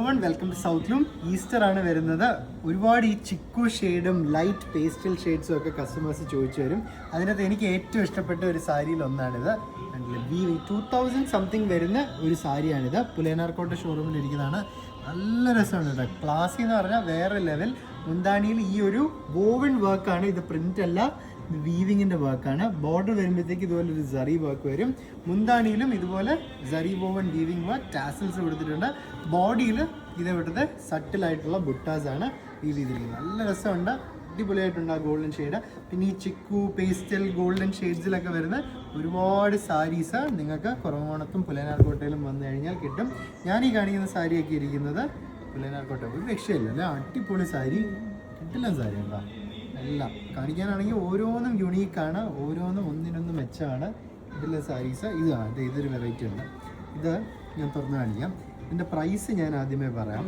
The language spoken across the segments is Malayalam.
Everyone, welcome to south. Easter ആണ് വരുന്നത്. ഒരുപാട് ഈ ചിക്കു ഷെയ്ഡും ലൈറ്റ് പേസ്റ്റൽ ഷെയ്ഡ്സും ഒക്കെ കസ്റ്റമേഴ്സ് ചോദിച്ചു വരും. അതിനകത്ത് എനിക്ക് ഏറ്റവും ഇഷ്ടപ്പെട്ട ഒരു സാരിയിൽ ഒന്നാണിത്. 2000 സംതിങ് വരുന്ന ഒരു സാരിയാണിത്. പുലേനാർക്കോട്ട ഷോറൂമിൽ ഇരിക്കുന്നതാണ്. നല്ല രസമാണ് കേട്ടോ. ക്ലാസ്സി എന്ന് പറഞ്ഞാൽ വേറെ ലെവൽ. മുന്താണിയിൽ ഈ ഒരു വോവൻ വർക്കാണ്. ഇത് പ്രിന്റ് അല്ല, ഇത് വീവിങ്ങിൻ്റെ വർക്കാണ്. ബോർഡർ വരുമ്പോഴത്തേക്ക് ഇതുപോലെ ഒരു സറി വർക്ക് വരും. മുന്താണിയിലും ഇതുപോലെ zari woven weaving work, tassels കൊടുത്തിട്ടുണ്ട്. ബോഡിയിൽ ഇത് വിട്ടത് സട്ടിലായിട്ടുള്ള ബുട്ടാസാണ് വീവ് ചെയ്തിരിക്കുന്നത്. നല്ല രസമുണ്ട്, അടിപൊളിയായിട്ടുണ്ട് ആ ഗോൾഡൻ ഷെയ്ഡ്. പിന്നെ ഈ ചിക്കു പേസ്റ്റൽ ഗോൾഡൻ ഷെയ്ഡ്സിലൊക്കെ വരുന്ന ഒരുപാട് സാരീസ് നിങ്ങൾക്ക് കുറവോണത്തും പുലേനാർക്കോട്ടയിലും വന്നു കഴിഞ്ഞാൽ കിട്ടും. ഞാൻ ഈ കാണിക്കുന്ന സാരിയൊക്കെ ഇരിക്കുന്നത് പുലേനാർക്കോട്ട. ഒരു രക്ഷയില്ല അല്ലേ, അടിപൊളി സാരി, കിട്ടില്ല സാരി എന്താ എല്ലാം കാണിക്കാനാണെങ്കിൽ ഓരോന്നും യുണീക്കാണ്, ഓരോന്നും ഒന്നിനൊന്നും മെച്ചമാണ്. ഇതിലെ സാരീസ് ഇതൊരു വെറൈറ്റി ഉണ്ട്. ഇത് ഞാൻ തുറന്ന് കാണിക്കാം. ഇതിൻ്റെ പ്രൈസ് ഞാൻ ആദ്യമേ പറയാം.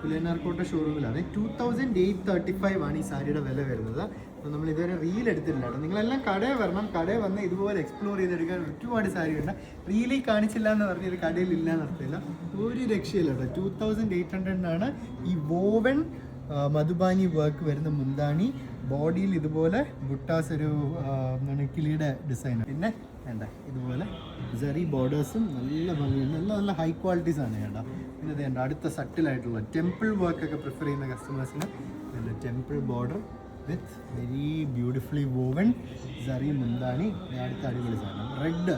പുലേനാർക്കോട്ട ഷോറൂമിലാണ് 2835 ആണ് ഈ സാരിയുടെ വില വരുന്നത്. അപ്പോൾ നമ്മൾ ഇതുവരെ റീൽ എടുത്തിട്ടില്ല. നിങ്ങളെല്ലാം കടയിൽ വരണം. കടയിൽ വന്ന് ഇതുപോലെ എക്സ്പ്ലോർ ചെയ്തെടുക്കാൻ ഒരുപാട് സാരിയുണ്ട്. റീലിൽ കാണിച്ചില്ല എന്ന് പറഞ്ഞ് ഇത് കടയിൽ ഇല്ല എന്നർത്ഥമില്ല. ഒരു രക്ഷയില്ല കേട്ടോ. 2800 ഈ വോവൻ മധുബാനി വർക്ക് വരുന്ന മുന്താണി. ബോഡിയിൽ ഇതുപോലെ ബുട്ടാസ്, ഒരു കിളിയുടെ ഡിസൈൻ. പിന്നെ വേണ്ട ഇതുപോലെ ജെറി ബോർഡേഴ്സും നല്ല ഭംഗിയുണ്ട്. നല്ല നല്ല ഹൈ ക്വാളിറ്റീസാണ് കേട്ടോ. പിന്നെ വേണ്ട അടുത്ത സട്ടിലായിട്ടുള്ള ടെമ്പിൾ വർക്കൊക്കെ പ്രിഫർ ചെയ്യുന്ന കസ്റ്റമേഴ്സിന് നല്ല temple border with very beautifully woven Jerry മുന്താണി. അടുത്ത അടിപൊളി സാധനം റെഡ്,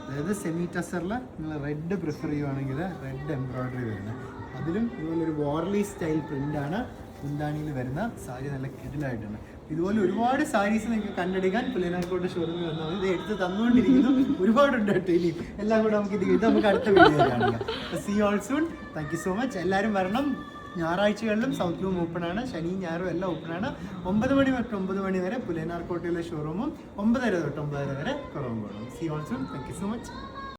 അതായത് സെമി ടസറിൽ നിങ്ങൾ റെഡ് പ്രിഫർ ചെയ്യുവാണെങ്കിൽ റെഡ് എംബ്രോയ്ഡറി വരുന്നത്. അതിലും ഇതുപോലെ ഒരു വാർലി സ്റ്റൈൽ പ്രിൻ്റാണ് മുന്താണിയിൽ വരുന്ന സാരി. നല്ല കിടിലായിട്ടുണ്ട്. ഇതുപോലെ ഒരുപാട് സാരീസ് നിങ്ങൾക്ക് കണ്ടെടുക്കാൻ പുലേനാർക്കോട്ട ഷോറൂമിൽ വന്നാൽ ഇത് എടുത്ത് തന്നുകൊണ്ടിരിക്കുന്നു. ഒരുപാടുണ്ട് കേട്ടോ. ഇനി എല്ലാം കൂടെ നമുക്ക് അടുത്ത വീഡിയോ കാണുക. See all soon. Thank you so much. എല്ലാവരും വരണം. ഞായറാഴ്ചകളിലും സൗത്ത് റൂം ഓപ്പൺ ആണ്, ശനിയും ഞായറും എല്ലാം ഓപ്പൺ ആണ്. 9 മണി തൊട്ട് 9 മണി വരെ പുലേനാർക്കോട്ടയിലെ ഷോറൂമും, 9:30 തൊട്ട് 9:30 വരെ കുറവും. See all soon. Thank you so much.